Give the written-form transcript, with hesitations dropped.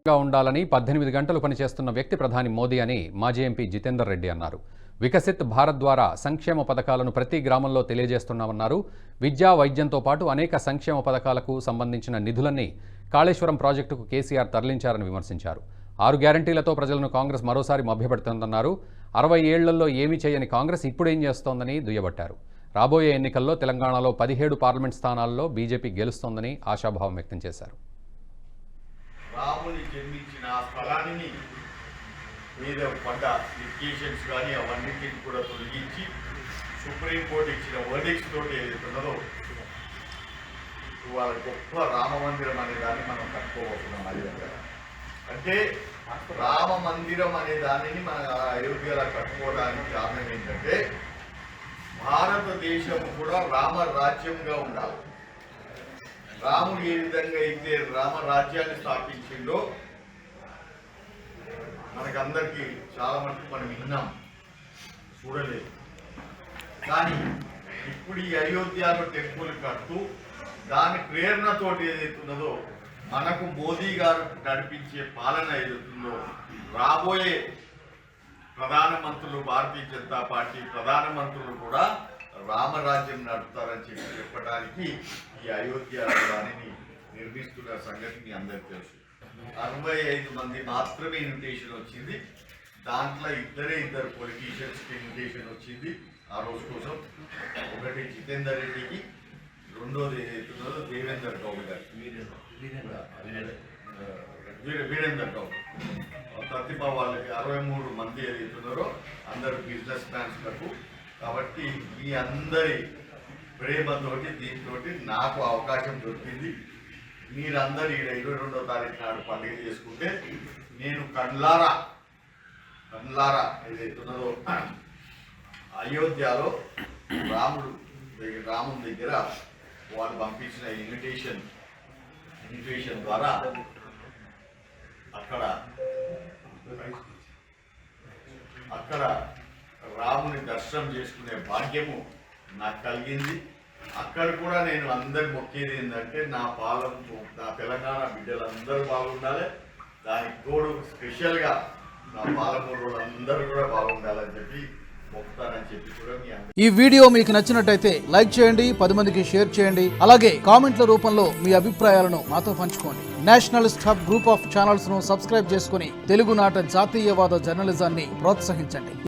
గా ఉండాలని 18 గంటలు పనిచేస్తున్న వ్యక్తి ప్రధాని మోదీ అని మాజీ ఎంపీ జితేందర్ రెడ్డి అన్నారు. వికసిత్ భారత్ ద్వారా సంక్షేమ పథకాలను ప్రతి గ్రామంలో తెలియజేస్తున్నామన్నారు. విద్యా, వైద్యంతో పాటు అనేక సంక్షేమ పథకాలకు సంబంధించిన నిధులన్నీ కాళేశ్వరం ప్రాజెక్టుకు కేసీఆర్ తరలించారని విమర్శించారు. 6 గ్యారంటీలతో ప్రజలను కాంగ్రెస్ మరోసారి మభ్యపెడుతోందన్నారు. 60 ఏళ్లలో ఏమీ చేయని కాంగ్రెస్ ఇప్పుడేం చేస్తోందని దుయ్యబట్టారు. రాబోయే ఎన్నికల్లో తెలంగాణలో 17 పార్లమెంట్ స్థానాల్లో బీజేపీ గెలుస్తోందని ఆశాభావం వ్యక్తం చేశారు. రాముని జన్మించిన ఆ స్థలాన్ని మీద పడ్డ లిటిగేషన్స్ కానీ అవన్నింటిని కూడా తొలగించి సుప్రీంకోర్టు ఇచ్చిన వర్డిక్స్ తోటి ఏదైతున్నదో వాళ్ళ గొప్ప రామ మందిరం అనే దాన్ని మనం కట్టుకోబోతున్నాం. అది అంటే రామ మందిరం అనే దానిని మన అయోధ్యలో కట్టుకోవడానికి కారణం ఏంటంటే భారతదేశం కూడా రామరాజ్యంగా ఉండాలి. రాముడు ఏ విధంగా అయితే రామరాజ్యాన్ని స్థాపించిందో మనకందరికీ చాలా మటుకు మనం విన్నాం, చూడలేదు. కానీ ఇప్పుడు ఈ అయోధ్యలో టెంపుల్ కడుతూ దాని ప్రేరణతోటి ఏదైతున్నదో మనకు మోదీ గారు నడిపించే పాలన ఏదైతుందో రాబోయే ప్రధానమంత్రులు, భారతీయ జనతా పార్టీ ప్రధానమంత్రులు కూడా రామరాజ్యం నడుపుతారని చెప్పడానికి ఈ అయోధ్య దానిని నిర్మిస్తున్న సంగతి మీ అందరికీ తెలుసు. 65 మంది మాత్రమే ఇన్విటేషన్ వచ్చింది. దాంట్లో ఇద్దరు పొలిటీషియన్స్కి ఇన్విటేషన్ వచ్చింది ఆ రోజు కోసం. ఒకటి జితేందర్ రెడ్డికి, రెండోది ఏదైతున్నదో దేవేందర్ గౌడ్ గారికి, వీరేందర్ గౌడ్. ప్రతిభ వాళ్ళకి 63 మంది ఏదైతున్నారో అందరు బిజినెస్ మ్యాన్స్లకు. కాబట్టి మీ అందరి ప్రేమతోటి దీంతో నాకు అవకాశం దొరికింది. మీరందరూ ఈడ 22వ తారీఖు నాడు పండుగ చేసుకుంటే నేను కళ్ళారా ఏదైతున్నదో అయోధ్యలో రాముడి దగ్గర వాళ్ళు పంపించిన ఇన్విటేషన్ ద్వారా అక్కడ రాముని దర్శనం చేసుకునే భాగ్యము నాకు కలిగింది. అక్కడ కూడా నేను అందరి మొక్కేది ఏంటంటే నా తెలంగాణ బిడ్డలందరూ బాగుండాలి. దానికి తోడు స్పెషల్గా నా పాలమూరు అందరూ కూడా బాగుండాలని చెప్పి మొక్కుతానని చెప్పి కూడా మీ అందరూ. ఈ వీడియో మీకు నచ్చినట్టయితే లైక్ చేయండి, 10 మందికి షేర్ చేయండి. అలాగే కామెంట్ల రూపంలో మీ అభిప్రాయాలను మాతో పంచుకోండి. Nationalist hub group of channels ను సబ్స్క్రైబ్ చేసుకుని తెలుగునాట జాతీయవాద జర్నలిజాన్ని ప్రోత్సహించండి.